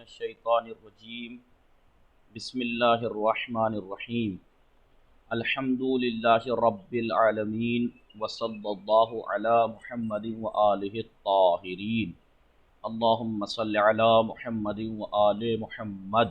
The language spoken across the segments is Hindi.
मिनश्शैतानिर्रजीम बिस्मिल्लाहिर्रहमानिर्रहीम अल्हम्दुलिल्लाहि रब्बिल आलमीन वसल्लल्लाहु अला मुहम्मदिन व आलिहि त्ताहिरीन अल्लाहुम्मा सल्लि अला मुहम्मदिन व आलि मुहम्मद।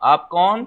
आप कौन؟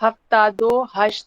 78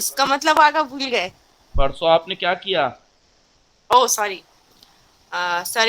इसका मतलब आगे भूल गए. परसों आपने क्या किया? Oh sorry. सर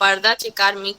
पर्दा चिकार मी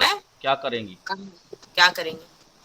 मैं क्या करेंगी؟ क्या करेंगे?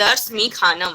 दर्स मी खानम.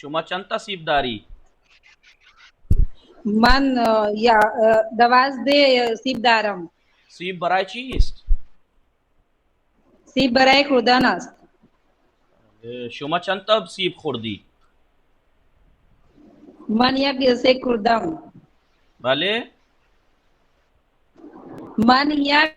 शुमा चंता सीबदारी Man ya davazde sibdaram. सीब बराय चीस्ट Sib barai khudanas. शुमा चंता सीब खुर्दी Man yak se kurdam. भले Man yak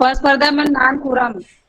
Pas parda man nan kuram.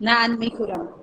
Nan mi kuram.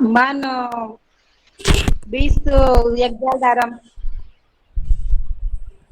Man 20 yak jal daram.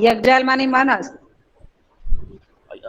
Yak jal mani manas.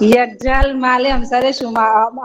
Yak jal male hamsare shuma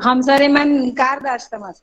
Hamsare man kar dashtam ast.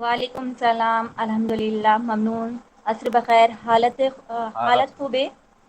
वालेकुम सलाम अल्हम्दुलिल्लाह ममनून असर बखैर हालत खूब है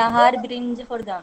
नहार ब्रिंज खुर्दम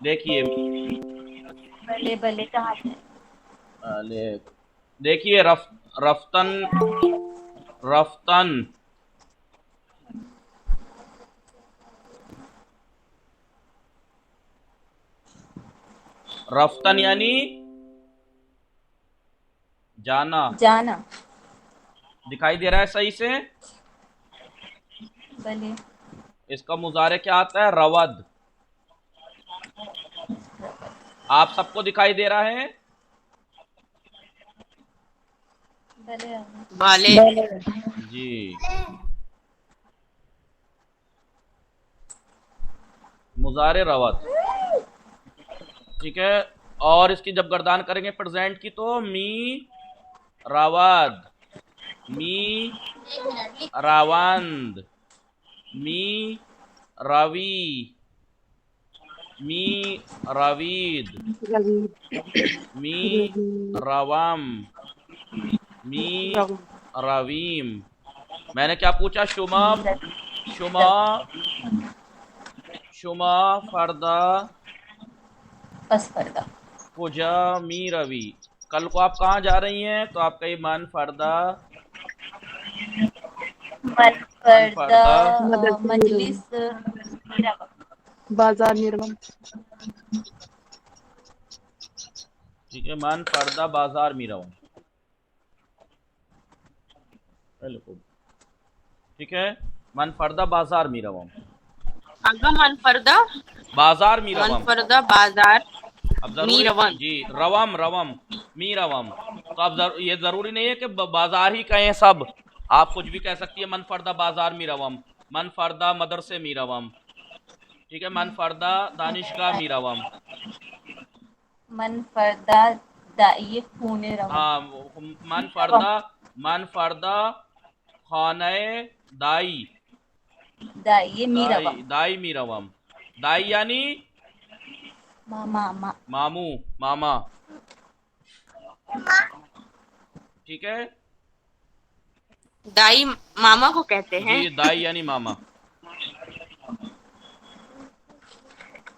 देखिए बल्ले बल्ले कहाँ से देखिए रफ्तन रफ्तन रफ्तन यानी जाना जाना दिखाई दे रहा है सही से बल्ले इसका मुजारे क्या आता है रवद आप सबको दिखाई दे रहा है बल्ले वाले जी मुजारे रवत ठीक है और इसकी जब गर्दान करेंगे प्रेजेंट की तो मी रावद मी रावंद मी रवि मी रवीद मी रवम मी रवीम मैंने क्या पूछा शुमा शुमा शुमा फरदा बस पर्दा कुजा मी रवि कल को आप कहाँ जा रही हैं तो आपका ये मन फरदा मन पर्दा मदरसा मजलिस बाजार निर्गम ठीक है मन फरदा बाजार में रहूं ठीक है मन फरदा बाजार में रहूं आगा मनफरदा बाजार में रहूं मनफरदा बाजार अब जरूरी मीरवम। जी रवम रवम मी रवम तो अब ये जरूरी नहीं है कि बाजार ही कहें सब आप कुछ भी कह सकती है मन फरदा बाजार में रवम मन फरदा मदरसे में रवम ठीक है मन फरदा दानिशगाह में रवम मन पर्दा ये खूने रहो हाँ मन फरदा खाने दाई ये मीरा दाई मी रवम दाई यानी मामा मामू मामा ठीक है दाई मामा को कहते हैं। जी दाई यानी मामा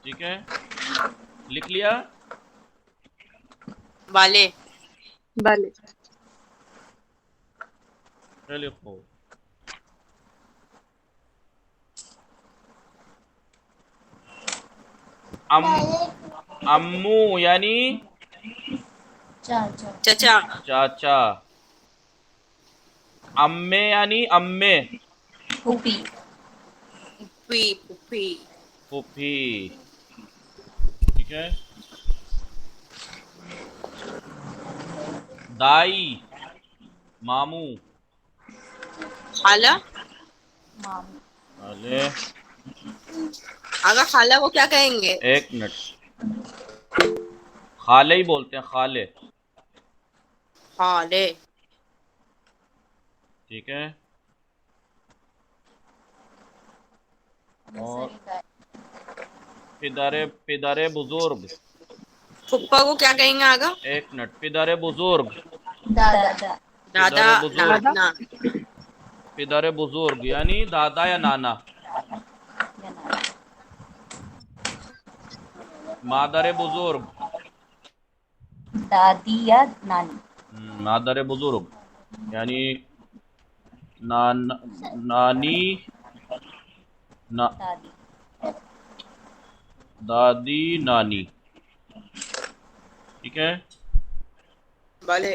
ठीक है लिख लिया वाले बाले लिखो अम्मू यानी चाचा चचा चाचा अम्मे यानी अम्मे फूफी पुप्पी पुप्पी फूफी ठीक है दाई, मामू। खाला। मामी। अरे आगा खाला को क्या कहेंगे? एक मिनट, खाले ही बोलते हैं, खाले। खाले। ठीक है। और पिदारे पिदारे बुजुर्ग। फुप्पा को क्या कहेंगे आगा? एक मिनट, पिदारे बुजुर्ग। दादा। दादा पिदारे बुजुर्ग। ना। पिदारे बुजुर्ग यानी दादा या नाना। या नाना। मादरे बुजुर्ग। दादी या नानी। मादरे बुजुर्ग यानी नानी दादी। दादी, नानी। ठीक है। भले।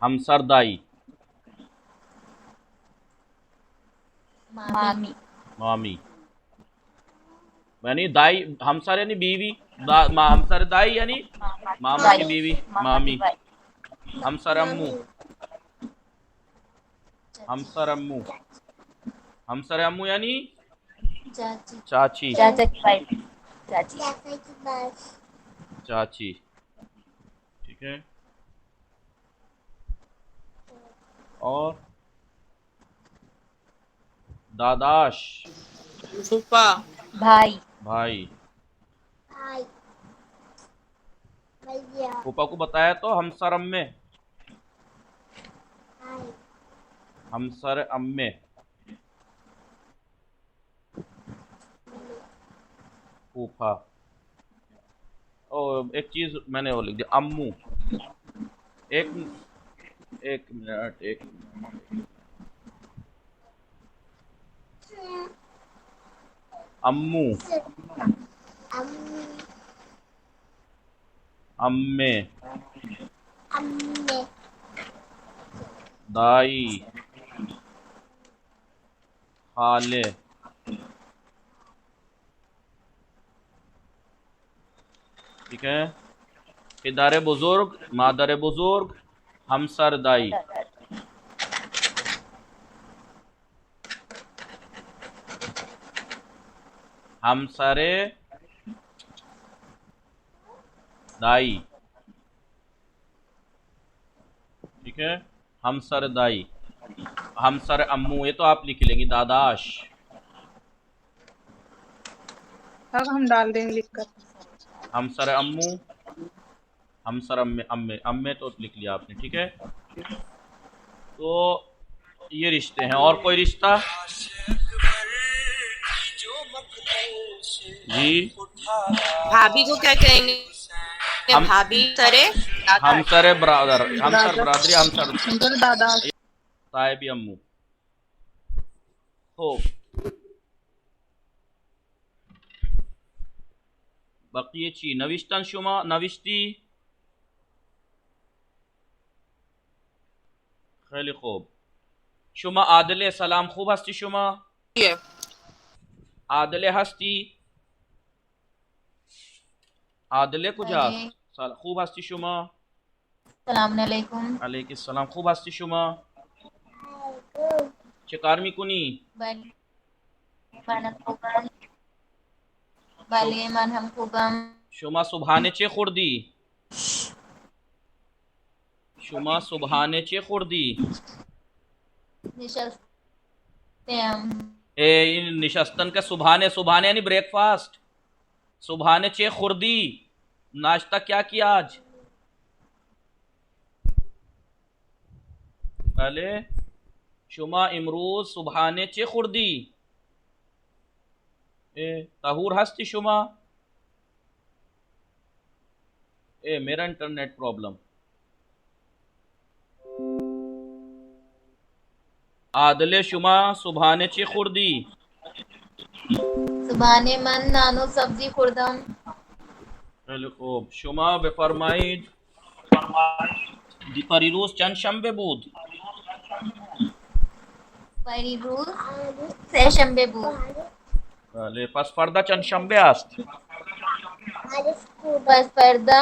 हमसरदाई। मामी। मामी यानी दाई। हमसर यानी बीवी। हमसर दाई यानी मामा की बीवी, मामी। हमसर अम्मू। हमसर अम्मू। हमसर अम्मू यानी चाची। चाची। चाचा की वाइफ। चाची। चाची। ठीक है। और दादाश। फुप्पा। भाई। भाई। फूफा को बताया तो हमसर अम्मे। हमसर अम्मे। फूफा। और एक चीज मैंने वो लिख दिया, अम्मू। एक मिनट। अम्मू, अम्मे, दाई, खाले। ठीक है। पिदारे बुजुर्ग, मादरे बुजुर्ग, हमसर दाई। हमसरे दाई। ठीक है। हमसर दाई, हमसर अम्मू, ये तो आप लिख लेंगी, दादाश। हम डाल देंगे लिखकर। हमसर अम्मू, हमसर अम्मे। अम्मे अम्मे तो लिख लिया आपने। ठीक है। तो ये रिश्ते हैं। और कोई रिश्ता? जी। भाभी को क्या कहेंगे? भाभी सरे हमसर ब्रादर, हमसर बरादरी, हमसर दादा। साहिबी अम्मू। हो बकिये ची नविश्तन शुमा नविश्ती। खैली खूब। शुमा आदले सलाम खूब हस्ती शुमा। आदले हस्ती। आदले कुजा खूब हस्ती शुमा। सलाम अलैकुम। अलैकिस सलाम खूब हस्ती शुमा। चकारमी कुनी हम खुबम। शुमा सुबहाने चे खुर्दी। शुमा सुबहाने चे खुर्दी। निशस्तन के सुबहाने, सुबहाने यानी ब्रेकफास्ट। सुबहाने चे खुर्दी, नाश्ता क्या किया आज? पहले शुमा इमरूज सुबहाने चे खुर्दी। तहूर हस्ती शुमा। मेरा इंटरनेट प्रॉब्लम। आदले शुमा सुबहाने ची खुर्दी। सुबहाने मन नानो सब्जी खुर्दम। खूब। शुमा बेफरमाइद दिपरिरोज चंद शंबे बूद। परिरोज से शंबे बूद। पस फर्दा चंद शंबे आस्त। बस पर्दा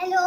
हेलो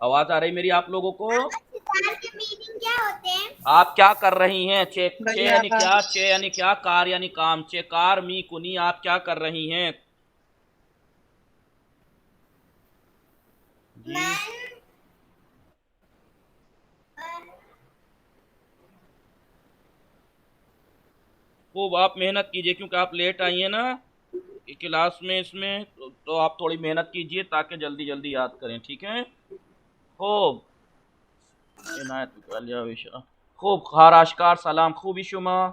आवाज आ रही मेरी आप लोगों को? सितार के मीनिंग क्या होते हैं? आप क्या कर रही हैं? चे बढ़िया यानी बात। क्या, चे यानी क्या, कार यानी काम, चे कार मी कुनी, आप क्या कर रही हैं? जी खूब आप मेहनत कीजिए क्योंकि आप लेट आई हैं ना क्लास में, इसमें तो आप थोड़ी मेहनत कीजिए ताकि जल्दी जल्दी याद करें, ठीक है? खूब इनायत आलिया विशा खूब खार आशकार सलाम, खूबी शुमा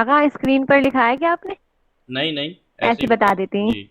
आगा स्क्रीन पर लिखा है क्या आपने? नहीं नहीं ऐसे बता देते हैं. जी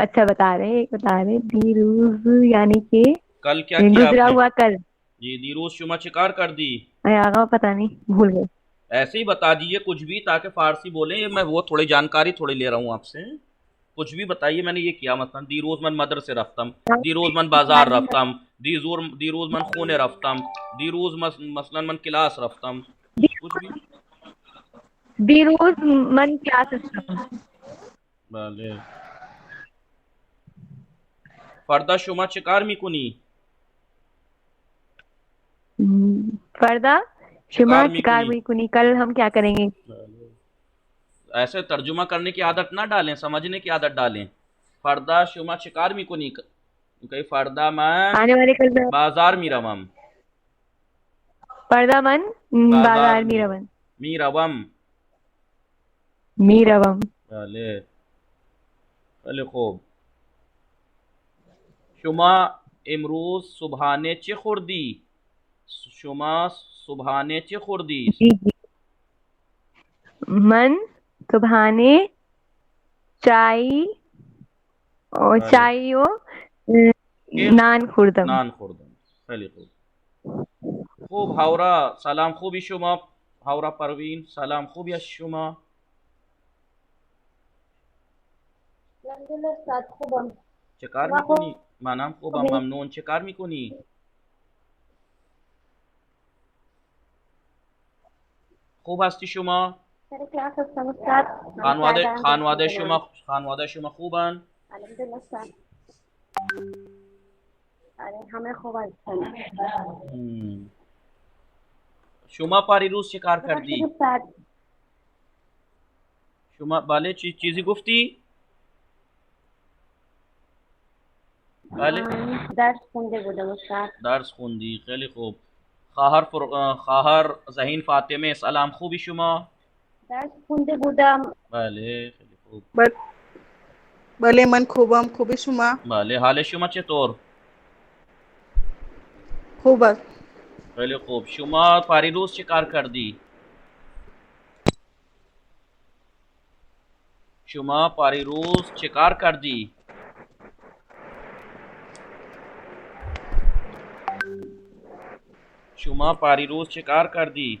अच्छा बता रहे दीरूज यानी कि कल क्या किया गुजरा आपने? हुआ कल. जी दिरोज शुमा चे कार कर दी? आगा पता नहीं भूल गए. ऐसे ही बता दीजिए कुछ भी ताकि फारसी बोले, ये मैं वो थोड़ी जानकारी थोड़ी ले रहा हूँ आपसे, कुछ भी बताइए मैंने ये किया, मसलन दीरोज मन मदरसे रफ्तम, दीरोज मन बाजार रफ्तम, दीरोज मन खूने रफ्तम, दीरोज मसलन मन क्लास रफ्तम, कुछ भी. दीरूज मन क्लास हस्तम. भले फर्दा शुमा चिकार मिकुनी? फर्दा शुमा शिकार हुई कुनी, कल हम क्या करेंगे? ऐसे तर्जुमा करने की आदत ना डालें, समझने की आदत डालें. फर्दा शुमा शिकार मिकुनी कई फर्दा मन आने वाले कल में बाजार मीरवम. पर्दा मन बाजार मीरवम. भले भले खूब. शुमा इमरूज सुबहाने चे खुर्दी? शुमा सुबहाने चे खुर्दी? मन सुबहाने चाय और नान खुर्दम. खैली खूब. खूब हावरा सलाम, खूबी शुमा हावरा परवीन सलाम, खूबी शुमा चकार मिकुनी? मानाम खूबा ममनून. चकार मिकुनी? खूब हस्ती शुमा खानवादे शुमा खूबन. शुमा पारी रूस शिकार कर दी? शुमा बाले चीज़ी गुफ्ती? दर्स खुंदी. खैली खूब. खाहर जहीन फातिमे सलाम, खूबी शुमा बाले खैली खूब. भले मन खूबम खूबी शुमा बाले हाले शुमा चतोर? खूब. खैली खूब. शुमा पारी रूस शिकार कर दी? शुमा पारी रूस शिकार कर दी? शुमा पारी रूस शिकार कर दी?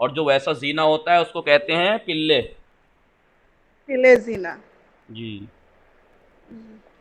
और जो वैसा जीना होता है उसको कहते हैं पिल्ले. पिल्ले जीना. जी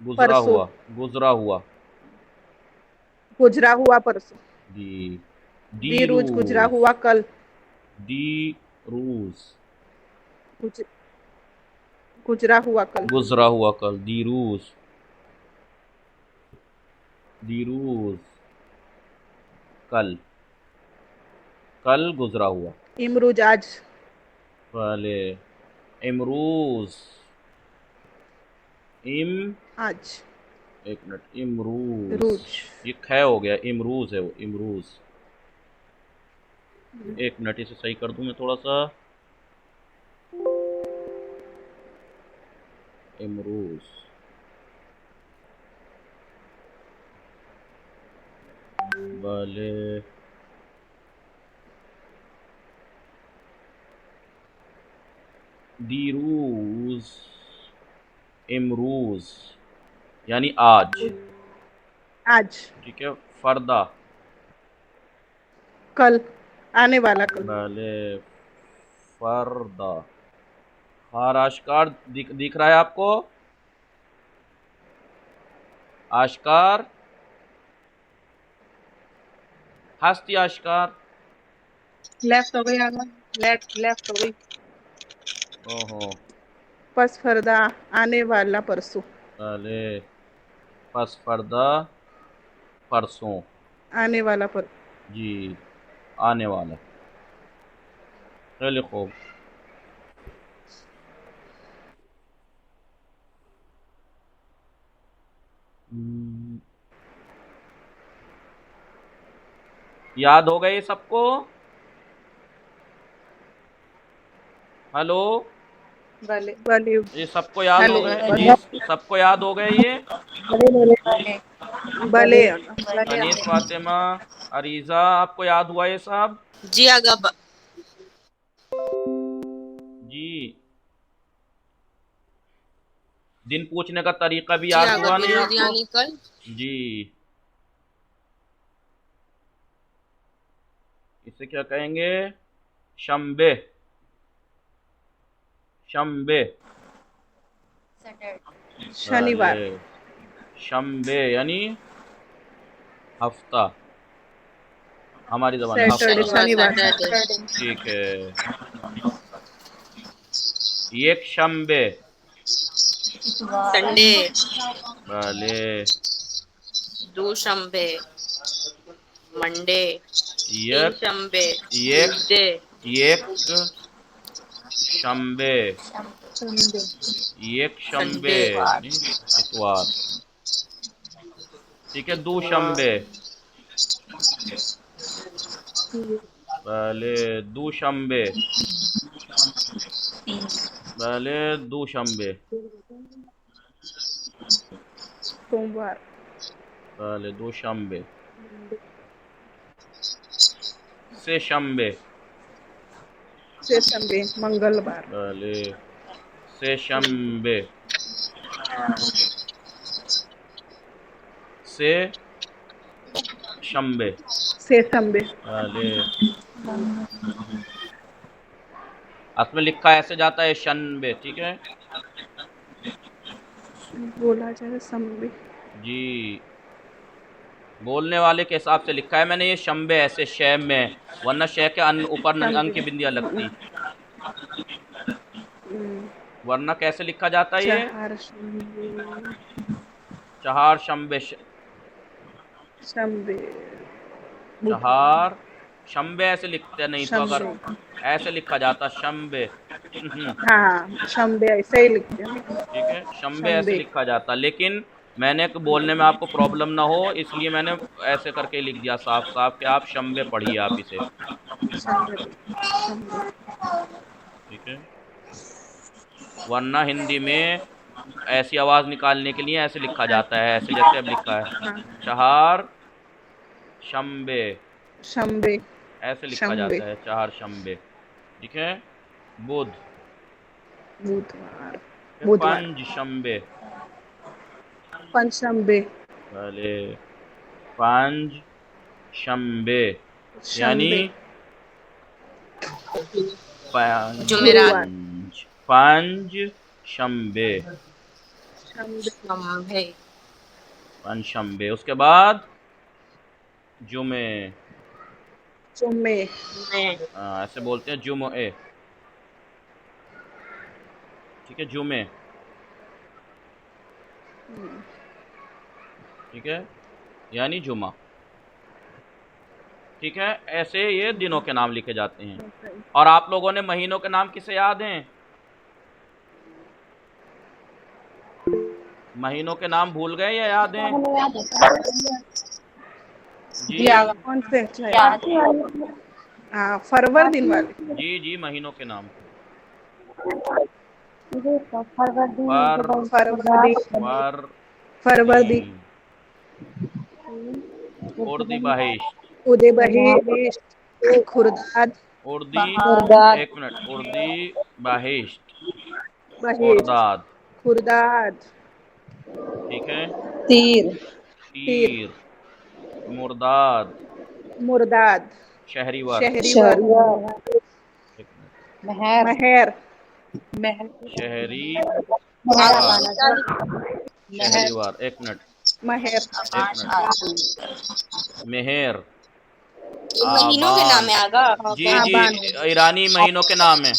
गुजरा हुआ परसों. दीरूज गुजरा हुआ कल. गुजरा हुआ कल. दीरूज कल गुजरा हुआ. इमरूज आज. पहले इमरूज आज. एक मिनट. इमरूज ये ख हो गया. इमरूज है वो. इमरूज. एक मिनट इसे सही कर दूं मैं थोड़ा सा. इमरूज भले दीरूज इमरूज यानी आज. ठीक है. फरदा कल. आने वाला कल. भले फरदा. खार आश्कार दिख रहा है आपको? आश्कार हस्ती आश्कार. लेफ्ट हो गई. लेफ्ट हो गई. ओहो. पस फरदा आने वाला परसों. भले पस फरदा परसों. आने वाला पर. जी आने वाला. चलिए खूब। याद हो गए सबको? हेलो, ये सबको याद हो गए? ये सबको याद हो गए ये? अनीस, फातिमा, अरीजा, आपको याद हुआ ये सब? जी आगा जी। दिन पूछने का तरीका भी जी याद आगा हुआ नहीं आपको? बिरयानी कल जी। इसे क्या कहेंगे? शंबे। शंबे। सैटरडे। शनिवार। शंबे यानी हफ्ता, हमारी जबान में सैटरडे, हफ्ता। शनिवार। सैटरडे ठीक है। एक शंबे। इतवार। संडे भले। दूशंबे मंडे तीन एक शंबे एक ट्यूसडे एक शंबे। एक शंबे संडे यानी इतवार। ठीक है, दो शंबे। भले, दो शंबे। भले, दो शंबे। सोमवार। भले, दो शंबे। से शंबे। से शंबे, मंगलवार। भले, से शंबे। से शंबे। से शंबे। भले। असमें लिखा ऐसे जाता है शंबे, ठीक है बोला जाए शंबे। जी। बोलने वाले के हिसाब से लिखा है मैंने ये शंबे ऐसे शैम में, वरना शे के ऊपर अंक की बिंदियां लगती, वरना कैसे लिखा जाता है ये? चार शंबे। चहार शंबे। शंबे। चहार शंबे ऐसे लिखते नहीं, तो अगर शंबे। ऐसे लिखा जाता शंबे। हाँ, शंबे ऐसे ही लिखते हैं। ठीक है, शंबे ऐसे शंबे। लिखा जाता, लेकिन मैंने बोलने में आपको प्रॉब्लम ना हो इसलिए मैंने ऐसे करके लिख दिया साफ साफ कि आप शंबे पढ़िए आप इसे। शंबे। शंबे। ठीक है, वरना हिंदी में ऐसी आवाज निकालने के लिए ऐसे लिखा जाता है, ऐसे जैसे अब लिखा है चहार शंबे, शंबे। ऐसे लिखा शंबे। जाता है चहार शंबे। ठीक है, बुध। बुधवार। फिर बुधवार। पंज शंबे। पंचशंबे। भले, पंज शंबे यानी शंबे। जुमेरात पंज शंबे। शंबे। पंज शंबे। उसके बाद जुमे। जुम्मे। ऐसे बोलते हैं जुमे। ठीक है, जुमे। ठीक है, यानी जुमा। ठीक है, ऐसे ये दिनों के नाम लिखे जाते हैं। और आप लोगों ने महीनों के नाम किसे याद हैं? महीनों के नाम भूल गए या याद हैं? जी कौन से? हाँ, फरवरी दिन वाले। जी जी, महीनों के नाम। फरवरी। फरवरी। उर्दी बहिश्त। उदय बहिश। खुर्दाद। उर्दी, एक मिनट, उर्दी बहिश्त। बहिश। उर्दाद। खुर्दाद। ठीक है, तीर। तीर। मुर्दाद। मुर्दाद। शहरीवर। शहरीवर। एक मिनट, महर। शहरी आगा शहरीवार। एक मिनट, महर। एक मिनट। मेहर। महीनों के नाम है आगा जी जी, ईरानी महीनों के नाम है।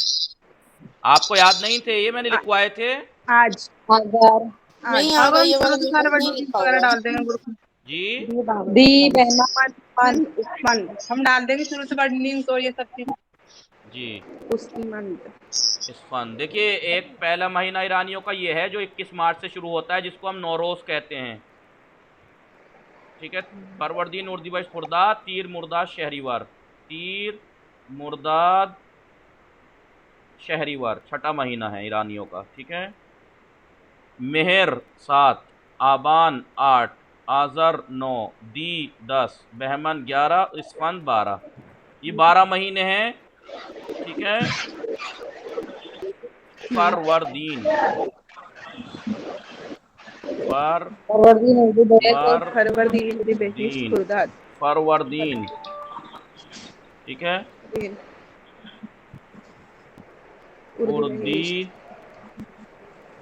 आपको याद नहीं थे? ये मैंने लिखवाए थे। आज। नहीं आगा, ये वाला नहीं लिखा हुआ डाल देंगे ग्रुप में। जी दी बहना। हम डाल देंगे शुरू से वर्डिंग तो ये सब चीज। जी उस्मंद। इस्फान। देखिए एक पहला महीना ईरानियों का ये है जो 21 मार्च से शुरू होता है, जिसको हम नौरोज कहते हैं। ठीक है। फरवरदीन, उर्दीबाइश, खुर्दाद, तीर, मुर्दाद, शहरीवार। तीर, मुर्दाद, शहरीवार छठा महीना है ईरानियों का। ठीक है। मेहर 7, आबान 8, आज़र 9, दी 10, बहमन 11, इस्फान 12। ये 12 महीने हैं। ठीक है। फरवरदीन, फरवरदीन, बहिश्त, खुर्दाद। फरवरदीन। ठीक है। उर्दी,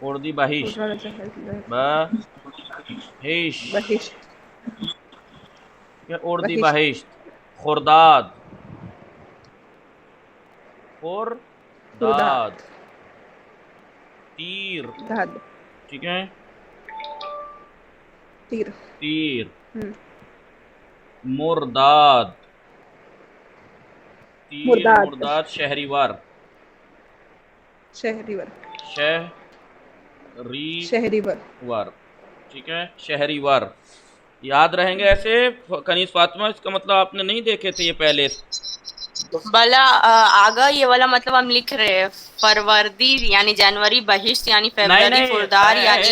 उर्दी बहिश्त, बहिश्त, उर्दी बहिश्त, खुर्दाद, खुर्दाद, तीर। ठीक है। तीर, मुर्दाद, तीर, मुर्दाद, शहरीवार, शहरीवार। ठीक है। शहरीवार याद रहेंगे ऐसे कनीज फातिमा, इसका मतलब आपने नहीं देखे थे ये पहले? भला आगा ये वाला मतलब हम लिख रहे हैं फरवरी यानी जनवरी, बहिश्त यानी फरवरी, खुर्दाद यानी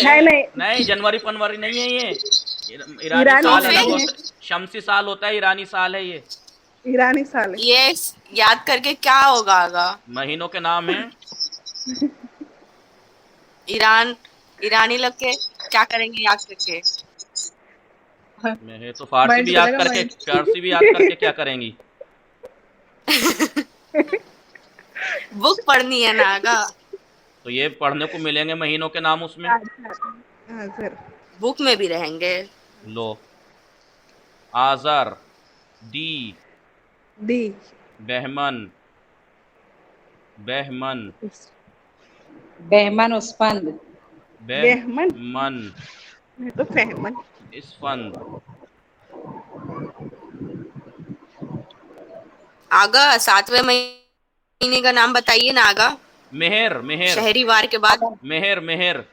नहीं, जनवरी फरवरी नहीं है ये। ईरानी साल अलग होता है, शमसी साल होता है, ईरानी साल है ये। ईरानी साल है। ये याद करके क्या होगा आगा? महीनों के नाम है। ईरानी लोग के क्या करेंगे याद करके? मैं तो फारसी भी याद करके क्या करेंगी? बुक पढ़नी है ना आगा, तो ये पढ़ने को मिलेंगे महीनों के नाम उसमें। बुक में भी रहेंगे। लो, आज़र, दी, बहमन, उस्फंद, बहमन, तो फहमन, इस्फंद। आगा 7वें महीने का नाम बताइए ना आगा। मेहर, शहरीवार के बाद मेहर।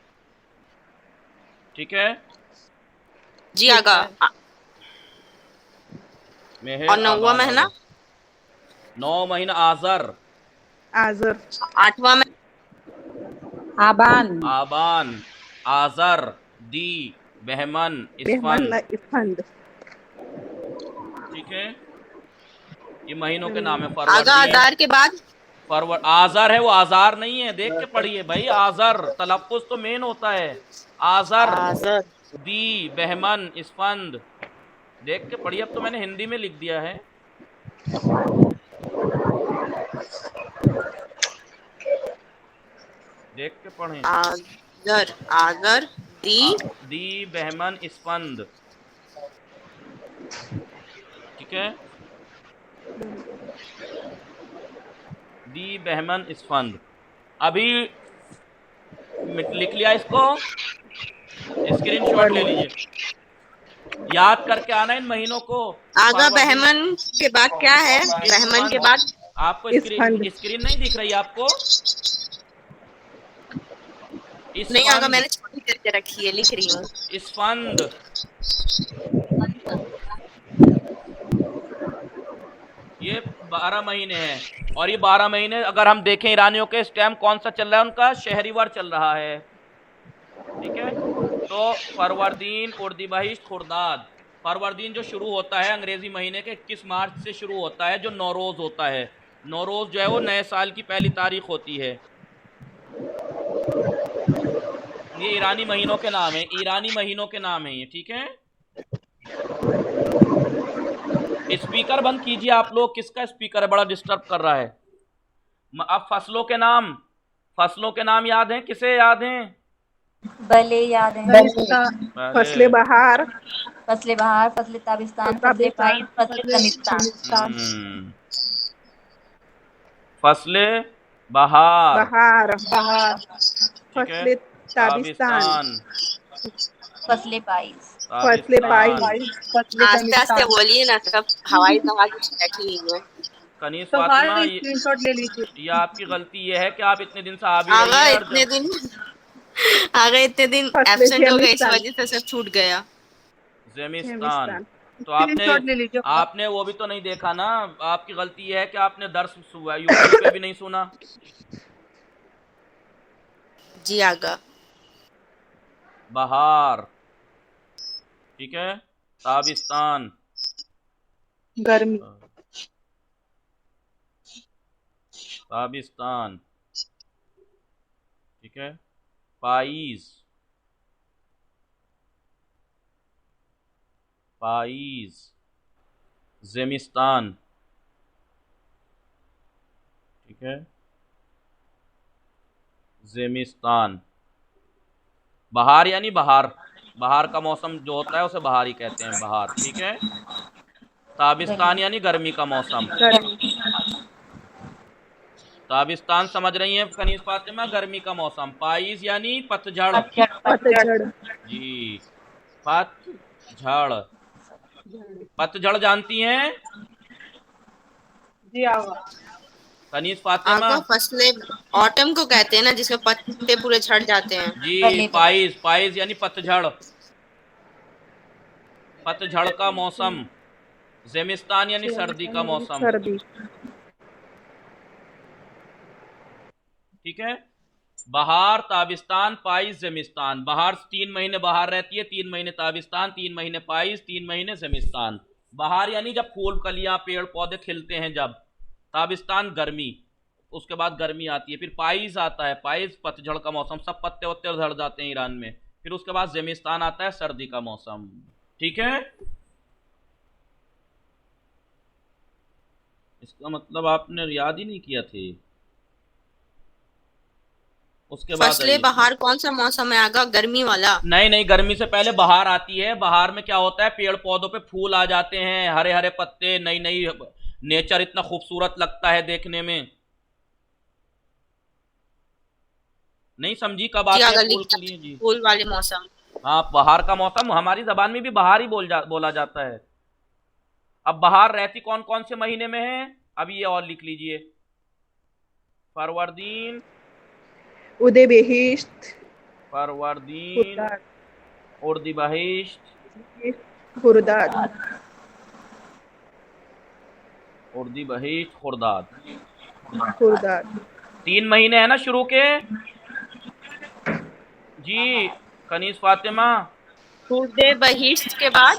ठीक है जी आगा। मेहर। और 9वां महीना? 9 महीना आज़र, 8वां में आबान, आज़र, दी, बहमन, इस्फंद। ठीक है। ये महीनों के नाम है। आगा आज़ार के बाद आज़र है, वो आज़ार नहीं है, देख के पढ़िए भाई। आज़र तलफ्फुज़ तो मेन होता है। आज़र, दी, बहमन, इस्फंद, देख के पढ़िए। अब तो मैंने हिंदी में लिख दिया है। देख के पढ़ें। आज़र, दी, बहमन, इस्फंद। ठीक है। दी, बहमन, इस्फंद। अभी लिख लिया इसको, स्क्रीनशॉट ले लीजिए, याद करके आना इन महीनों को। आगा बहमन के बाद क्या है? बहमन के बाद आपको स्क्रीन नहीं दिख रही आपको? नहीं आगा, मैंने छोटी करके रखी है, लिख रही हूँ। इस्फंद। ये 12 महीने हैं। और ये 12 महीने अगर हम देखें ईरानियों के, इस टाइम कौन सा चल रहा है उनका? शहरीवार चल रहा है। ठीक है। तो फरवरदीन, उर्दी बहिश्त, खुर्दाद। फरवरदीन जो शुरू होता है अंग्रेजी महीने के 21 मार्च से शुरू होता है, जो नौरोज होता है। नौरोज जो है वो नए साल की पहली तारीख होती है। ये ईरानी महीनों के नाम है, ये। ठीक है। स्पीकर बंद कीजिए आप लोग, किसका स्पीकर है? बड़ा डिस्टर्ब कर रहा है। अब फसलों के नाम याद हैं? किसे याद हैं? भले याद है। फसले बहार, फसले ताबिस्तान, फसले पाइस, फसले जमिस्तान। फसले बहार, फसले ताबिस्तान, फसले पाइस। आस्ते आस्ते बोलिए ना, सब हवाई जहाज बैठी हुई है। कनीज तो फातिमा, हर स्क्रीनशॉट ले लीजिए। ये आपकी गलती ये है कि आप इतने दिन से आ भी आगा रही हैं और इतने दिन आगे इतने दिन फसले एब्सेंट हो गए, इस जेमिस्तान। वजह से सब छूट गया। ज़ेमिस्तान। तो स्क्रीनशॉट ले लीजिए। आपने वो भी तो नहीं देखा ना, आपकी गलती ये है कि आपने दर्स यूट्यूब पे भी नहीं सुना। जी आगा। बहार, ठीक है, ताबिस्तान, गर्मी, ताबिस्तान, ठीक है, पाइज, पाइज, ज़ेमिस्तान, ठीक है, ज़ेमिस्तान। बहार यानी बहार, बहार का मौसम जो होता है उसे बहार ही कहते हैं, बहार, ठीक है। ताबिस्तान यानी गर्मी का मौसम। गर्मी, ताबिस्तान समझ रही हैं कनीज फातिमा, गर्मी का मौसम। पाइज यानी पतझड़, पतझड़, जी, पतझड़। पतझड़ जानती हैं जी आगा। कनीज फातिमा? आगा फसलें ऑटम को कहते हैं ना, जिसमें पत्ते पूरे झड़ जाते हैं। जी, पाइज, पाइज यानी पतझड़, पतझड़ का मौसम। ज़ेमिस्तान यानी सर्दी का मौसम, सर्दी, ठीक है। बहार, ताबिस्तान, पाइज, ज़ेमिस्तान। बहार 3 महीने बहार रहती है, 3 महीने ताबिस्तान, 3 महीने पाइज, 3 महीने ज़ेमिस्तान। बहार यानी जब फूल कलियां पेड़ पौधे खिलते हैं जब। ताबिस्तान गर्मी, उसके बाद गर्मी आती है। फिर पाइज आता है, पाइज पतझड़ का मौसम, सब पत्ते वत्ते झड़ जाते हैं ईरान में। फिर उसके बाद ज़ेमिस्तान आता है, सर्दी का मौसम, ठीक है। इसका मतलब आपने याद ही नहीं किया थे। उसके बाद फसलें बहार कौन सा मौसम है आगा? गर्मी वाला? नहीं नहीं, गर्मी से पहले बहार आती है। बहार में क्या होता है, पेड़ पौधों पे फूल आ जाते हैं, हरे हरे पत्ते, नई नई, नेचर इतना खूबसूरत लगता है देखने में। नहीं समझी कब आते हैं फूल के लिए? जी फूल वाले मौसम। हाँ, बहार का मौसम हमारी जबान में भी बहार ही बोला जाता है। अब बहार रहती कौन कौन से महीने में है, अब ये और लिख लीजिए। फरवरदीन, उदयबहिश्त, फरवरदीन, उर्दीबहिश्त, खुर्दाद, उर्दीबहिश्त, खुर्दाद। खुर्दाद। 3 महीने है ना शुरू के। जी कनीज फातिमा, बहिश्त के बाद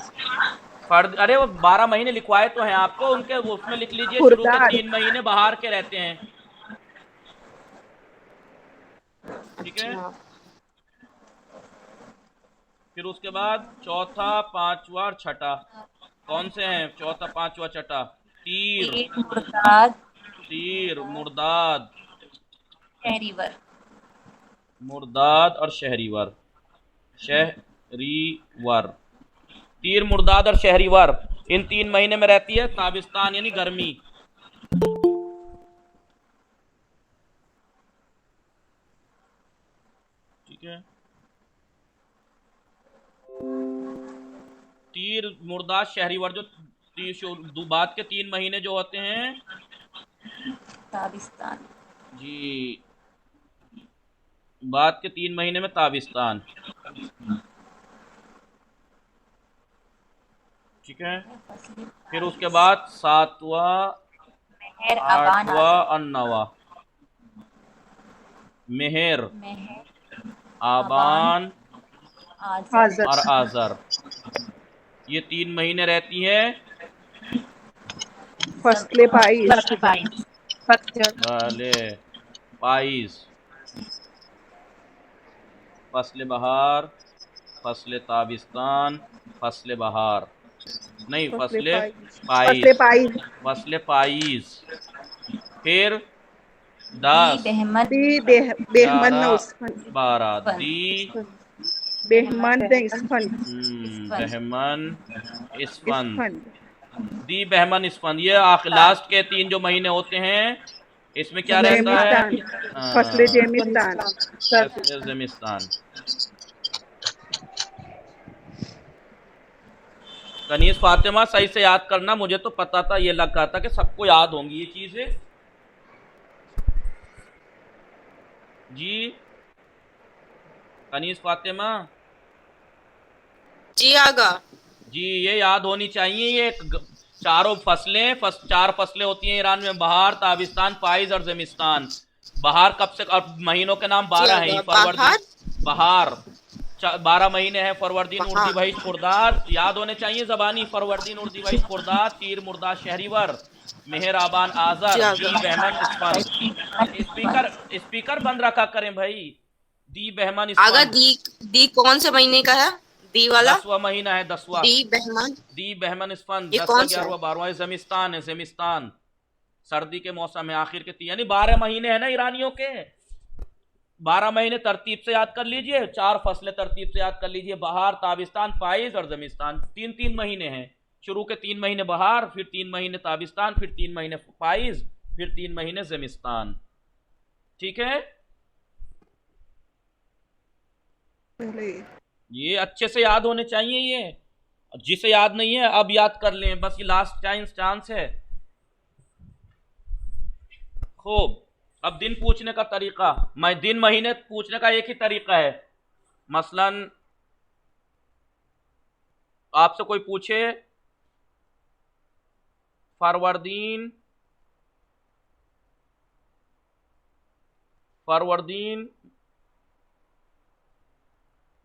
फर्द, अरे वो 12 महीने लिखवाए तो हैं आपको, उनके उसमें लिख लीजिए शुरू के 3 महीने बहार के रहते हैं, ठीक है। फिर उसके बाद चौथा, पांचवा और छठा कौन से हैं? चौथा, पांचवा, छठा। तीर, मुर्दाद, तीर, मुर्दाद, शहरीवर, मुर्दाद और शहरीवर, शहरीवर। तीर, मुर्दाद और शहरीवर इन 3 महीने में रहती है ताबिस्तान यानी गर्मी, ठीक है। तीर, मुर्दाद, शहरीवर जो बाद के 3 महीने जो होते हैं, ताबिस्तान, जी, बाद के 3 महीने में ताबिस्तान, ठीक है। फिर उसके बाद 7वां, मेहर, अबान, 8वां और 9वां। मेहर, आबान आज़र, और आज़र, ये 3 महीने रहती है फसले पाइज, भले पाइज, फसले बहार, फसले ताबिस्तान, फसले बहार, नहीं फसले पाइज, फसले पाइज। फिर 10, बेहमन, 12, बेहमन, बहमन, इस्फंद, दी, बहमन, इस्फंद। ये लास्ट के 3 जो महीने होते हैं इसमें क्या रहता है? फसले जेमिस्तान, फसले ज़ेमिस्तान। कनीज फातिमा सही से याद करना, मुझे तो पता था, ये लग रहा था कि सबको याद होंगी ये चीजें। जी कनीज फातिमा जी आगा। जी, ये याद होनी चाहिए। ये चारों फसलें, चार फसलें होती हैं ईरान में, बहार, ताबिस्तान, पाइज और ज़मिस्तान। बहार कब से, और महीनों के नाम 12 हैं। आगा फरवरदी, बहार 12 महीने हैं। फरवरदीन, उर्दी, बाहर। बहिश, खुर्दार याद होने चाहिए ज़बानी। फरवरदीन, उर्दी, बहिश, खुर्दार, तीर, मुर्दा, शहरीवर, मेहर, आबान, जी आज़र, दी, आगा। बहमन, इसफन। स्पीकर स्पीकर बंद रखा करें भाई। दी, बहमन, आगा इसफन। दी कौन से महीने का है? दी वाला? 10वां महीना है, 10वां। दी बहमान। दी, बहमन, इसफन। ये 10वां, कौन सा है? 11वां, 12वां ज़मिस्तान है। ज़मिस्तान सर्दी के मौसम है, आखिर के यानी 12 महीने हैं ना ईरानियों के। 12 महीने तरतीब से याद कर लीजिए, चार फसलें तरतीब से याद कर लीजिए। बहार, ताबिस्तान, पाइज और ज़मिस्तान। 3-3 महीने हैं। शुरू के 3 महीने बहार, फिर 3 महीने ताबिस्तान, फिर 3 महीने पाइज, फिर 3 महीने ज़मिस्तान। ठीक है, ये अच्छे से याद होने चाहिए। ये जिसे याद नहीं है अब याद कर लें, बस ये लास्ट चांस है। खूब। अब दिन पूछने का तरीका, मैं दिन महीने पूछने का एक ही तरीका है। मसलन आपसे कोई पूछे फरवरदीन,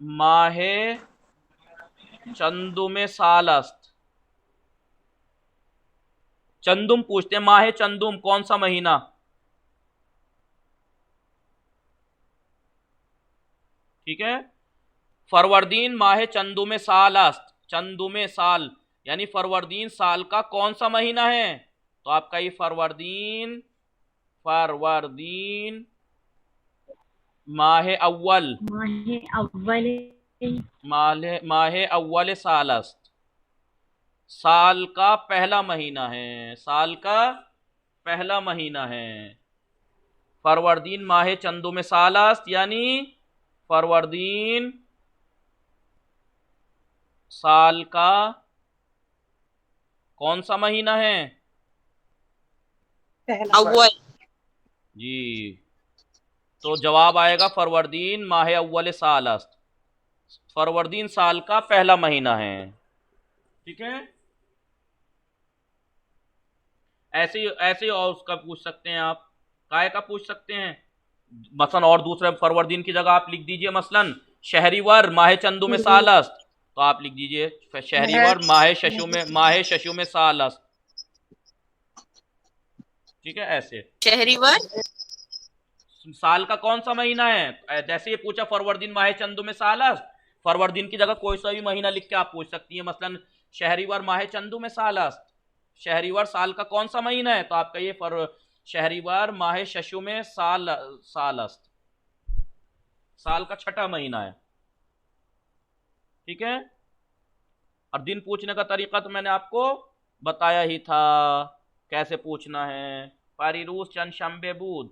माहे चंदुम साल अस्त। चंदुम पूछते हैं, माहे चंदुम कौन सा महीना? ठीक है, फरवरदीन माहे चंदुम साल अस्त। चंदुम साल यानी फरवरदीन साल का कौन सा महीना है? तो आपका ये फरवरदीन माहे अव्वल, माहे अव्वल साल अस्त। साल का पहला महीना है, साल का पहला महीना है। फरवरदीन माहे चंदुम साल अस्त यानी फरवरदीन साल का कौन सा महीना है? अव्वल। जी, तो जवाब आएगा फरवरदीन माहे अव्वल साल अस्त। फरवरदीन साल का पहला महीना है। ठीक है, ऐसे ऐसे और उसका पूछ सकते हैं आप, काय का पूछ सकते हैं मसलन। और दूसरे फरवरदीन की जगह आप लिख दीजिए मसलन शहरीवर माहे चंदू में साल अस्त, तो आप लिख दीजिए शहरीवर माहे शशु में साल अस्त। ठीक है, ऐसे शहरीवर साल का कौन सा महीना है, जैसे ये पूछा फरवरदीन माहे चंदू में साल अस्त, फरवरदीन की जगह कोई सा भी महीना लिख के आप पूछ सकती है। मसलन शहरीवर माहे चंदू में साल अस्त, शहरीवर साल का कौन सा महीना है? तो आपका ये शहरीवर माहे शशु में साल अस्त, साल का छठा महीना है। ठीक है, और दिन पूछने का तरीका तो मैंने आपको बताया ही था कैसे पूछना है। पारीरूस चंद शंबे बूद,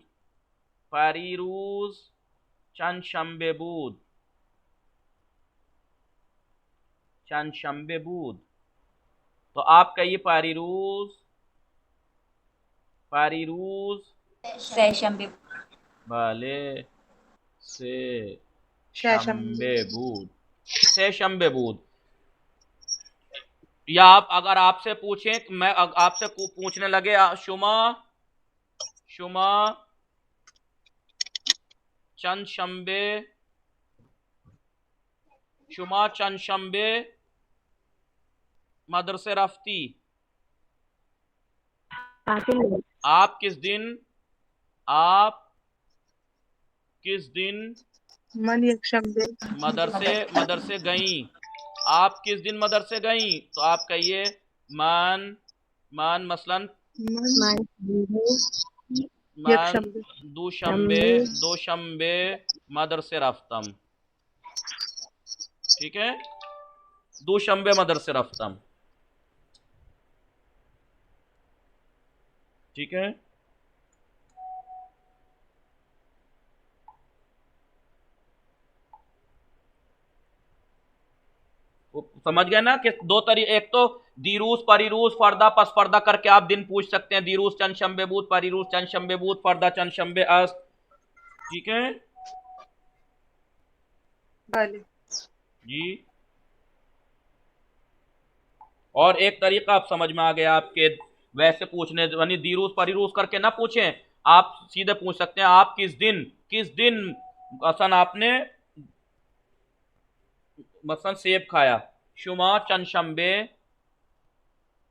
पारीरूस चंद शंबे बूद, चंद शंबे बूद। तो आप कहिए पारीरूस शैशंबे भले से शंबे बूद, से शंबे बूद। या आप अगर आपसे पूछें, मैं आपसे पूछने लगे शुमा चंद शंबे, शुमा चंद शंबे मदरसे रफ्ती, आप किस दिन मदरसे गई, आप किस दिन मदरसे गई? तो आप कहिए मान मसलन मान दोशंबे मदरसे रफ्तम। ठीक है, दोशंबे मदरसे रफ्तम। ठीक है, समझ गए ना कि दो तरीके, एक तो दीरूस परिरूस फर्दा पस फर्दा करके आप दिन पूछ सकते हैं, दीरूस चंद शंबे बूत, परिरूस चंद शंबे बूत, फर्दा चंद शंबे अस्त। ठीक है भले जी। और एक तरीका आप समझ में आ गया आपके वैसे पूछने, यानी दीरूस परिरूस करके ना पूछें, आप सीधे पूछ सकते हैं आप किस दिन मसलन आपने मसलन सेब खाया, शुमा चंद शंबे,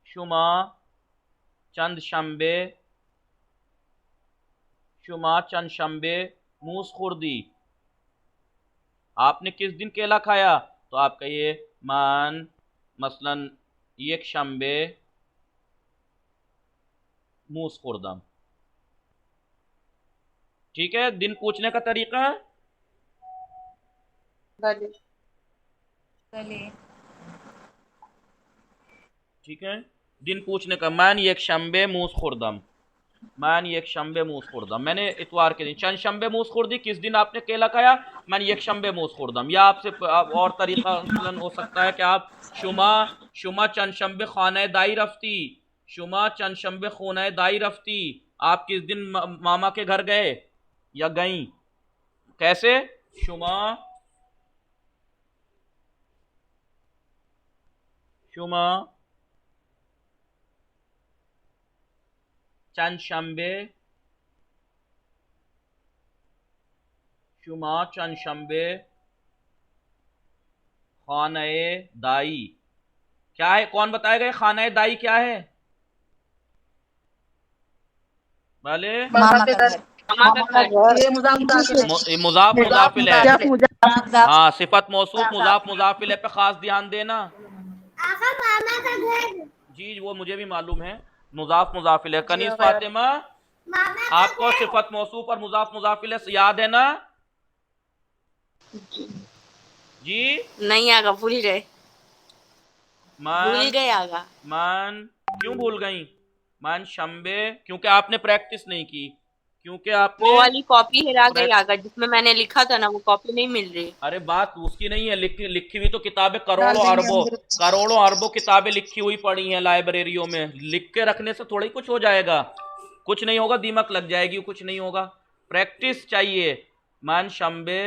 शुमा चंद शंबे, शुमा चंद शंबे मूस खुर्दी, आपने किस दिन केला खाया, तो आप कहिए मान मसलन एक शंबे मूस खुर्दम। ठीक है, दिन पूछने का तरीका। भले भले ठीक है, दिन पूछने का, मान एक शंबे मूस खुर्दम, मान एक शंबे मूस खुर्दम, मैंने इतवार के दिन चंद शंबे मूस खुर्दी, किस दिन आपने केला खाया, मान एक शंबे मूस खुर्दम। या आपसे और तरीका हो सकता है कि आप शुमा चंद शंबे खाने दाई रफ्ती, शुमा चंद शंबे खाने दाई रफ्ती, आप किस दिन मामा के घर गए या गई, कैसे, शुमा चंद शंबे, शुमा चंद शंबे खाने दाई। क्या है, कौन बताएगा ये खाने दाई क्या है? भले मामा का घर ये मुजाफ मुजाफिल है, हाँ सिफत मौसूफ मुजाफ मुजाफिल है पे खास ध्यान देना। आका मामा का घर, जी वो मुझे भी मालूम है, मुजाफ मुजाफिल है। कनीज फातिमा मामा आपको सिफत मौसूफ और मुजाफ मुजाफिल है याद है ना? जी नहीं आगा, भूल गए आगा। मान क्यों भूल गई? मान शंबे, क्योंकि आपने प्रैक्टिस नहीं की, क्योंकि आपने वो वाली कॉपी हिरा गई आगा जिसमें मैंने लिखा था ना, वो कॉपी नहीं मिल रही। अरे बात उसकी नहीं है, लिखी हुई तो किताबें करोड़ों अरबों किताबें लिखी हुई पड़ी हैं लाइब्रेरियों में, लिख के रखने से थोड़ा ही कुछ हो जाएगा, कुछ नहीं होगा, दीमक लग जाएगी, कुछ नहीं होगा, प्रैक्टिस चाहिए। मान शंबे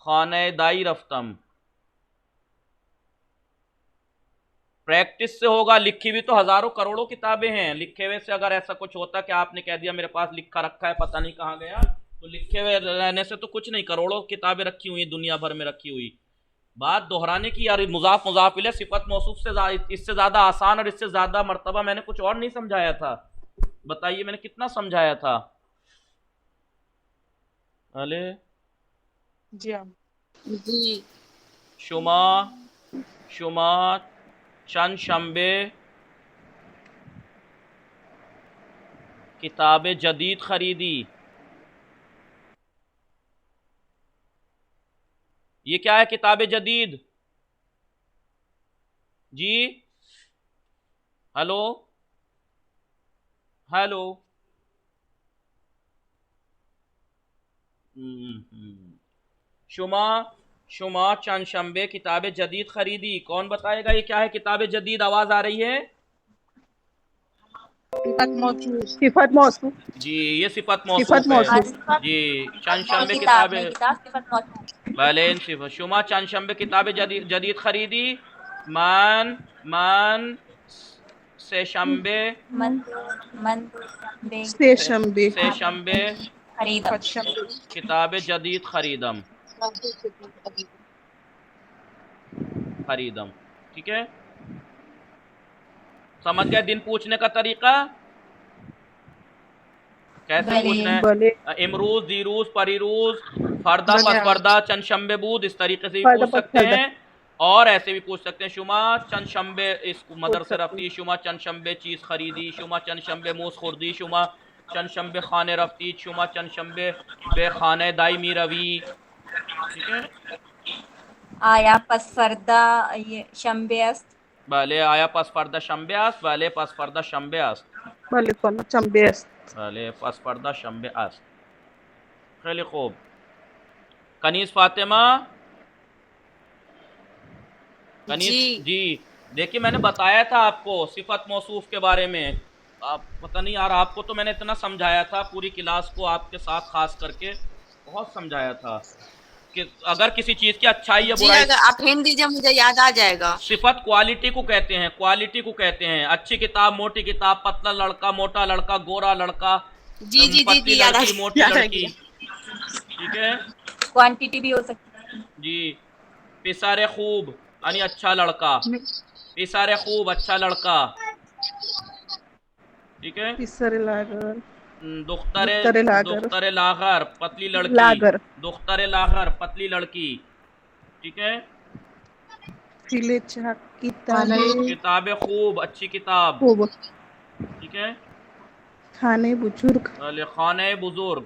खाने दाई रफ्तम, प्रैक्टिस से होगा, लिखी हुई तो हजारों करोड़ों किताबें हैं, लिखे हुए से अगर ऐसा कुछ होता कि आपने कह दिया मेरे पास लिखा रखा है पता नहीं कहाँ गया, तो लिखे हुए रहने से तो कुछ नहीं, करोड़ों किताबें रखी हुई दुनिया भर में रखी हुई। बात दोहराने की यार, मुजाफ मुजाफिल सिफत मौसूफ से इससे ज्यादा आसान और इससे ज्यादा मर्तबा मैंने कुछ और नहीं समझाया था, बताइए मैंने कितना समझाया था? अले जी शुमा चंद शंबे किताबें जदीद खरीदी, ये क्या है किताबें जदीद? जी हेलो हेलो, शुमा चंद शंबे किताबें जदीद खरीदी, कौन बताएगा ये क्या है किताबें जदीद? आवाज आ रही है? सिफत मौसूफ जी ये सिफत मौसूफ है जी। चंद शंबे किताबें, भले शुमा चंद शंबे किताबें जदीद खरीदी, मान से शंबे किताबें जदीद खरीदम। ठीक है, समझ गए दिन पूछने का तरीका कैसे पूछना है? इमरूज, दीरूज, परिरूज, फरदा, पसफरदा, चंद शंबे बूद, इस तरीके से भी पूछ सकते हैं, और ऐसे भी पूछ सकते हैं शुमा चंद शंबे इस मदरसे रफ्ती, शुमा चंद शंबे चीज खरीदी, शुमा चंद शंबे मूस खुर्दी, शुमा चंद शंबे खाने रफ्ती, शुमा चंद शंबे बे खाने दाई मी रवी। ठीक है, आया पसफरदा ये शंबे अस्त, भले आया पसफरदा शंबे अस्त, भले पसफरदा शंबे अस्त, भले शंबे अस्त, भले पसफरदा शंबे अस्त। खैली खूब। कनीज फातिमा कनीज जी। जी, देखिए मैंने बताया था आपको सिफत मौसूफ के बारे में। आप पता नहीं यार, आपको तो मैंने इतना समझाया था, पूरी क्लास को आपके साथ खास करके बहुत समझाया था कि अगर किसी चीज की अच्छाई या जी, बुराई, अगर आप हिंट दीजिए मुझे याद आ जाएगा। सिफत क्वालिटी को कहते हैं, क्वालिटी को कहते हैं। अच्छी किताब, मोटी किताब, पतला लड़का, मोटा लड़का, गोरा लड़का, जी जी जी पतली जी, याद आ लड़की, मोटी याद आ लड़की, गया। ठीक है क्वांटिटी भी हो सकती है। जी। पिसारे खूब यानी अच्छा लड़का, पिसारे खूब अच्छा लड़का, ठीक है। पिसरे लागर दुख्तरे दुख्तरे लागर दुख्तरे लागर पतली लड़की, लागर दुख्तरे लागर पतली लड़की, ठीक है। फिले चाक किताबें किताबें खूब अच्छी किताब, खूब ठीक है। खाने बुजुर्ग अले खाने बुजुर्ग,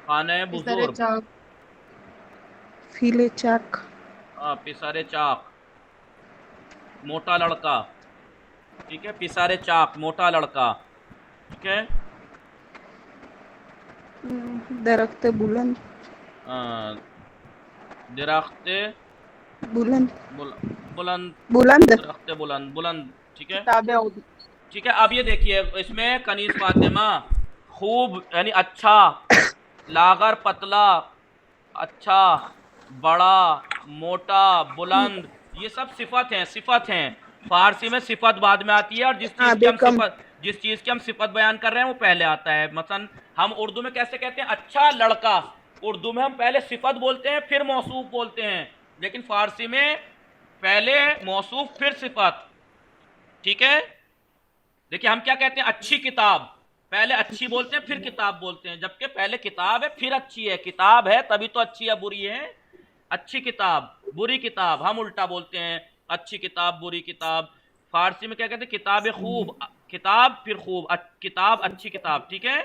खाने बुजुर्ग, फिले चाक पिसारे चाक मोटा लड़का, ठीक है। पिसारे चाक मोटा लड़का, ठीक है। दरख्त बुलंद दरख्त बुलंद बुलंद, बुलंद दरख्त बुलंद बुलंद, ठीक है। किताबें ठीक है, अब ये देखिए इसमें कनीज फातिमा खूब यानी अच्छा, लागर पतला, अच्छा, बड़ा, मोटा, बुलंद, ये सब सिफत हैं, सिफत हैं। फारसी में सिफत बाद में आती है और जिस चीज की हम सिफत बयान कर रहे हैं वो पहले आता है। मसलन हम उर्दू में कैसे कहते हैं अच्छा लड़का, उर्दू में हम पहले सिफत बोलते हैं फिर मौसूफ बोलते हैं, लेकिन फारसी में पहले मौसूफ फिर सिफत, ठीक है। देखिए हम क्या कहते हैं अच्छी किताब, पहले अच्छी बोलते हैं फिर किताब बोलते हैं, जबकि पहले किताब है फिर अच्छी है, किताब है तभी तो अच्छी या बुरी है। अच्छी किताब, बुरी किताब, हम उल्टा बोलते हैं अच्छी किताब बुरी किताब। फारसी में क्या कहते हैं किताब खूब, किताब फिर खूब, किताब अच्छी किताब, ठीक है।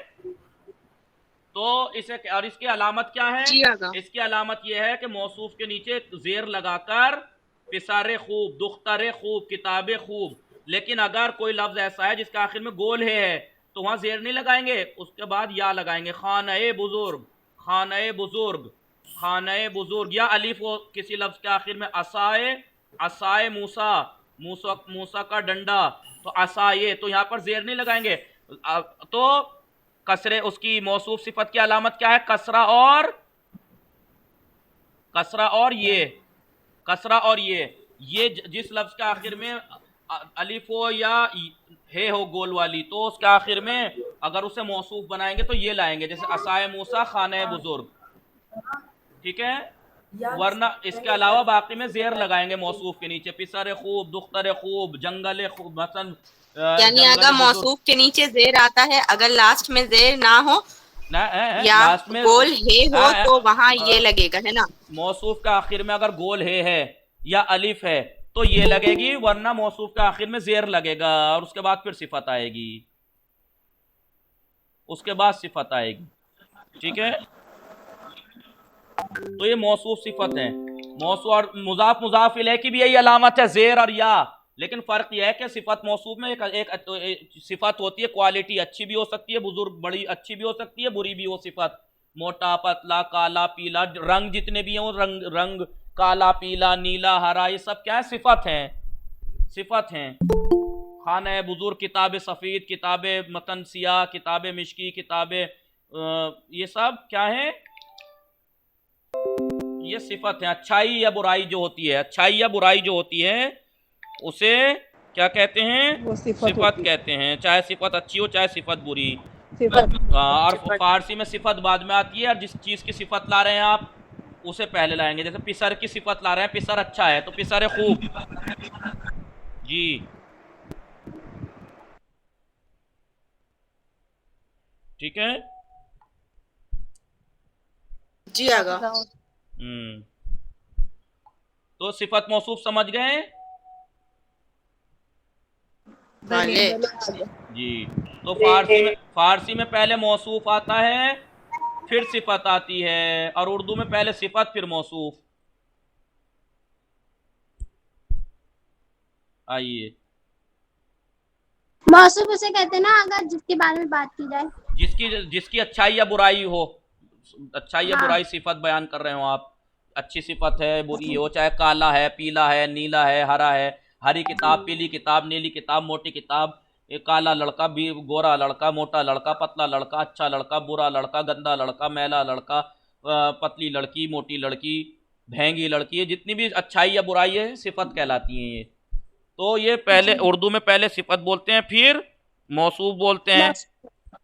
तो इसे और इसकी अलामत क्या है, जी आगा। इसकी अलामत यह है कि मौसूफ के नीचे जेर लगाकर पिसारे खूब, दुख्तरे खूब, किताबे खूब। लेकिन अगर कोई लफ्ज ऐसा है जिसके आखिर में गोल है तो वहां जेर नहीं लगाएंगे, उसके बाद या लगाएंगे, खाने बुजुर्ग, खाने बुजुर्ग, खाने बुजुर्ग। या अलिफ हो किसी लफ्ज के आखिर में, असाए, असाए मूसा, मूसा मूसा का डंडा, तो असाए, तो यहाँ पर जेर नहीं लगाएंगे। तो कसरे उसकी मौसूफ सिफत की अलामत क्या है, कसरा और कसरा और ये, कसरा और ये जिस लफ्ज के आखिर में अलिफ हो या हे हो गोल वाली, तो उसके आखिर में अगर उसे मौसूफ बनाएंगे तो ये लाएंगे, जैसे असाए मूसा खाने बुजुर्ग, ठीक है। वरना इसके अलावा बाकी में जेर लगाएंगे मौसूफ के नीचे, पिसरे खूब, दुख्तरे खूब, जंगले खूब, मसलन यानी अगर मौसूफ के नीचे जेर आता है, अगर लास्ट में जेर ना हो या लास्ट में गोल हे हो तो वहां ये लगेगा, है ना। मौसूफ का आखिर में अगर गोल है या अलिफ है तो ये लगेगी, वरना मौसूफ का आखिर में जेर लगेगा और उसके बाद फिर सिफत आएगी, उसके बाद सिफत आएगी, ठीक है। तो ये मौसूफ सिफत है। मौसूफ और मुजाफ मुजाफ इलैह की भी यही अलामत है, जेर और या। लेकिन फर्क यह है कि सिफत मौसूफ में एक सिफत होती है क्वालिटी, अच्छी भी हो सकती है, बुजुर्ग बड़ी अच्छी भी हो सकती है, बुरी भी हो सिफत, मोटा पतला काला पीला, रंग जितने भी हों, रंग काला पीला नीला हरा, ये सब क्या है सिफत हैं, सिफत हैं। खाने बुजुर्ग, किताब सफ़ीद, किताब मतन सियाह, किताब मिश्की, किताब ये सब क्या है, ये सिफत है। अच्छाई या बुराई जो होती है, अच्छाई या बुराई जो होती है उसे क्या कहते हैं, वो सिफत कहते हैं, चाहे सिफत अच्छी हो चाहे सिफत बुरी। सिफत और फारसी में सिफत बाद में आती है, और जिस चीज की सिफत ला रहे हैं आप उसे पहले लाएंगे। जैसे पिसर की सिफत ला रहे हैं, पिसर अच्छा है तो पिसर खूब, जी ठीक है। जी आगा। तो सिफत मौसूफ समझ गए जी। तो फारसी में पहले मौसूफ आता है फिर सिफत आती है, और उर्दू में पहले सिफत फिर मौसूफ। आइए, मौसूफ उसे कहते हैं ना अगर जिसके बारे में बात की जाए, जिसकी अच्छाई या बुराई हो, अच्छाई या बुराई सिफत बयान कर रहे हो आप, अच्छी सिफत है, बुरी है, वो चाहे काला है, पीला है, नीला है, हरा है, हरी किताब, पीली किताब, नीली किताब, मोटी किताब, ये काला लड़का, भी गोरा लड़का, मोटा लड़का, पतला लड़का, अच्छा लड़का, बुरा लड़का, गंदा लड़का, मैला लड़का, पतली लड़की, मोटी लड़की, भेंगी लड़की, ये जितनी भी अच्छाई या बुराई है सिफत कहलाती हैं ये। तो ये पहले उर्दू में पहले सिफत बोलते हैं, फिर मौसूफ बोलते हैं,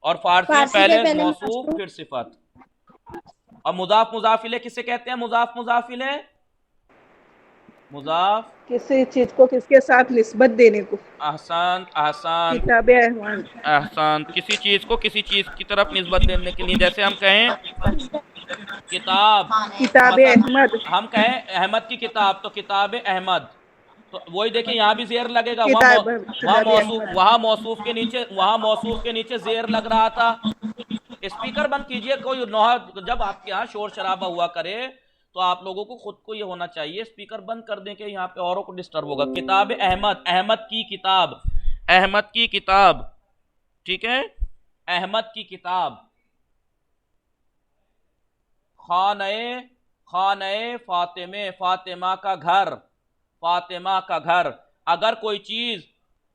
और फारसी में पहले मौसूफ फिर सिफत। और मुजाफ मुजाफिले किसे कहते हैं? मुजाफ मुजाफिले, मुजाफ किसी चीज को किसके साथ निस्बत देने को। ahsan ahsan किताबे अहवान। ahsan किसी चीज को किसी चीज की तरफ निस्बत देने के लिए, जैसे हम कहें किताब, किताबे अहमद, हम कहें अहमद की किताब, तो किताब अहमद, तो वही देखिए यहाँ भी जेर लगेगा, वहाँ मौसूफ के नीचे जेर लग रहा था। स्पीकर बंद कीजिए, कोई जब आपके यहाँ शोर शराबा हुआ करे तो आप लोगों को खुद को ये होना चाहिए, स्पीकर बंद कर दें कि यहाँ पे औरों को डिस्टर्ब होगा। किताब अहमद, अहमद की किताब, अहमद की किताब, ठीक है, अहमद की किताब। खाने, खाने फातिमे, फातिमा का घर, फातिमा का घर। अगर कोई चीज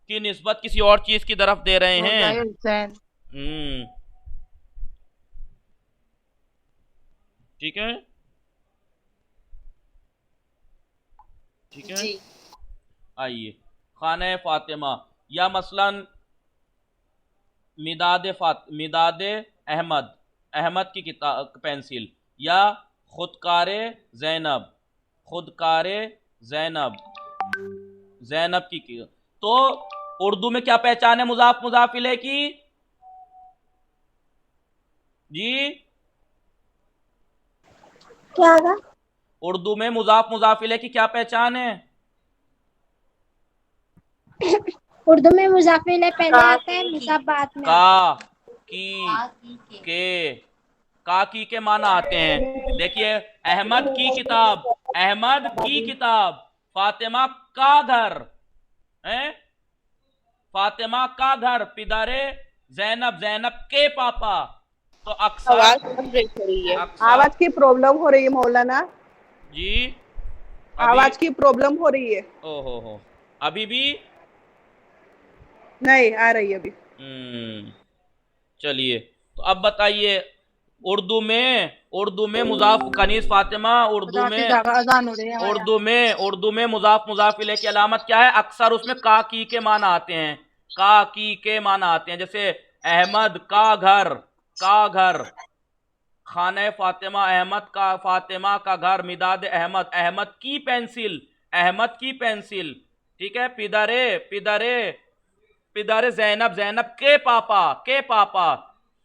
की निस्बत किसी और चीज की तरफ दे रहे हैं, ठीक है, ठीक है, आइए खाने फातिमा, या मसलन मिदाद अहमद, अहमद की किताब पेंसिल, या खुदकारे जैनब, खुदकारे जैनब, जैनब की। तो उर्दू में क्या पहचान है मुजाफ मुजाफिले की जी? क्या होगा? उर्दू में मुजाफ मुजाफिले की क्या पहचान है? उर्दू में मुजाफिले पहले आता है, मुजाफ बाद में। का की के, का की के माना आते हैं। देखिए अहमद की किताब, अहमद की किताब, फातिमा का घर है, फातिमा का घर, पिदारे जैनब, जैनब के पापा। तो अक्सर आवाज की प्रॉब्लम हो रही है मौलाना जी, आवाज की प्रॉब्लम हो रही है। ओहो, अभी भी नहीं आ रही है अभी। चलिए, तो अब बताइए उर्दू में मुजाफ कनीज फातिमा, उर्दू में मुजाफ मुजाफिले की अलामत क्या है? अक्सर उसमें का की के माना आते हैं, का की के माना आते हैं। जैसे अहमद का घर, का घर, खाने फातिमा, अहमद का, फातिमा का घर, मिदाद अहमद, अहमद की पेंसिल, अहमद की पेंसिल, ठीक है, पिदारे जैनब, जैनब के पापा, के पापा।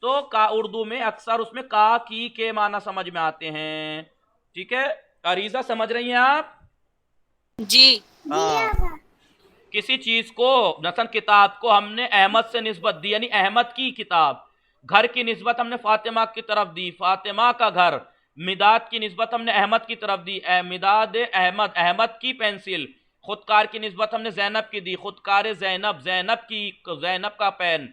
तो का उर्दू में अक्सर उसमें का की के माना समझ में आते हैं, ठीक है। अरीजा समझ रही हैं आप जी? किसी चीज को, मसलन किताब को हमने अहमद से निस्बत दी, यानी अहमद की किताब। घर की निस्बत हमने फातिमा की तरफ दी, फातिमा का घर। मिदाद की निस्बत हमने अहमद की तरफ दी, मिदाद अहमद, अहमद की पेंसिल। खुदकार की निस्बत हमने जैनब की दी, खुदकार जैनब, जैनब की, जैनब का पेन।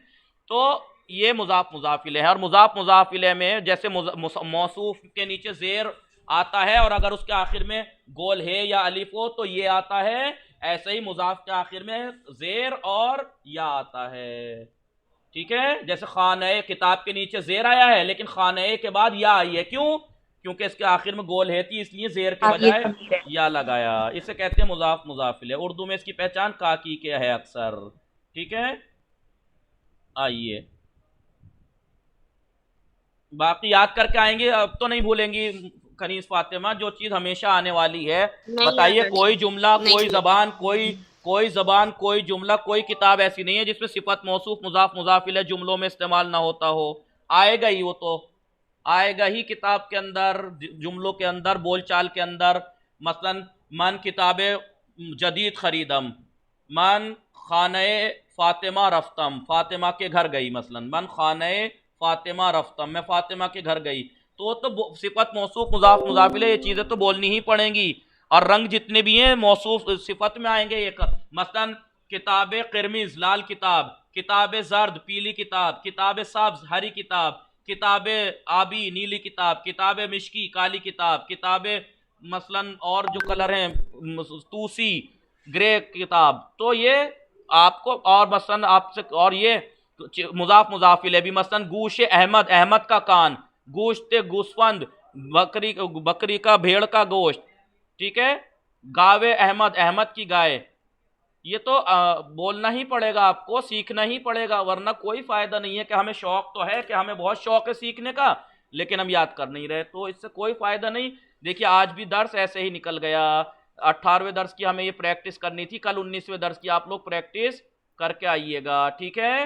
तो ये मुजाफ मुजाफिले है। और मुजाफ मुजाफिले में जैसे मौसूफ के नीचे जेर आता है और अगर उसके आखिर में गोल है या अलिफ हो तो ये आता है, ऐसे ही मुजाफ के आखिर में जेर और या आता है, ठीक है। जैसे खाने, किताब के नीचे जेर आया है लेकिन खाने के बाद या आई है, क्यों? क्योंकि इसके आखिर में गोल है थी, इसलिए जेर के बजाय या लगाया। इसे कहते हैं मुजाफ मुजाफिले। उर्दू में इसकी पहचान काकी के है अक्सर, ठीक है। आइए बाकी याद करके आएंगे, अब तो नहीं भूलेंगी कनीज फातिमा, जो चीज हमेशा आने वाली है। बताइए कोई जुमला, कोई जबान, कोई जबान, कोई जुमला, कोई किताब ऐसी नहीं है जिसमें सिफत मौसूफ मुजाफ मुजाफिले जुमलों में इस्तेमाल ना होता हो। आएगा ही, वो तो आएगा ही किताब के अंदर, जुमलों के अंदर, बोलचाल के अंदर। मसलन मन किताबे जदीद खरीदम, मन खाने फातिमा रफ्तम, फातिमा के घर गई। मसलन मन खाने फातिमा रफ्तम, मैं फातिमा के घर गई। तो सिफत मौसूफ मुजाफ मुजाफिले ये चीजें तो बोलनी ही पड़ेंगी। और रंग जितने भी हैं मौसूफ सिफत में आएंगे। एक मसलन किताब किरमिज लाल किताब, किताब जर्द पीली किताब, किताब सब्ज हरी किताब, किताब आबी नीली किताब, किताब मिश्की काली किताब, किताब मसलन और जो कलर हैं तूसी ग्रे किताब, तो ये आपको और मसलन आपसे और ये मुजाफ मुजाफिल है भी, मसलन गूशे अहमद अहमद का कान, गोश्त गुस्फंद बकरी का भेड़ का गोश्त, ठीक है, गावे अहमद अहमद की गाय। ये तो बोलना ही पड़ेगा आपको, सीखना ही पड़ेगा, वरना कोई फायदा नहीं है कि हमें शौक तो है कि हमें बहुत शौक है सीखने का लेकिन हम याद कर नहीं रहे, तो इससे कोई फायदा नहीं। देखिए आज भी दर्स ऐसे ही निकल गया, 18वें दर्स की हमें ये प्रैक्टिस करनी थी, कल 19वें दर्स की आप लोग प्रैक्टिस करके आइएगा, ठीक है।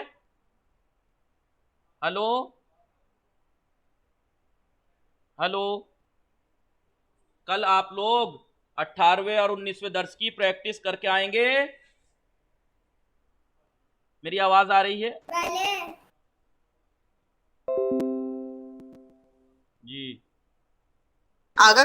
हेलो हेलो, कल आप लोग 18वें और 19वें दर्स की प्रैक्टिस करके आएंगे। मेरी आवाज आ रही है जी? आगा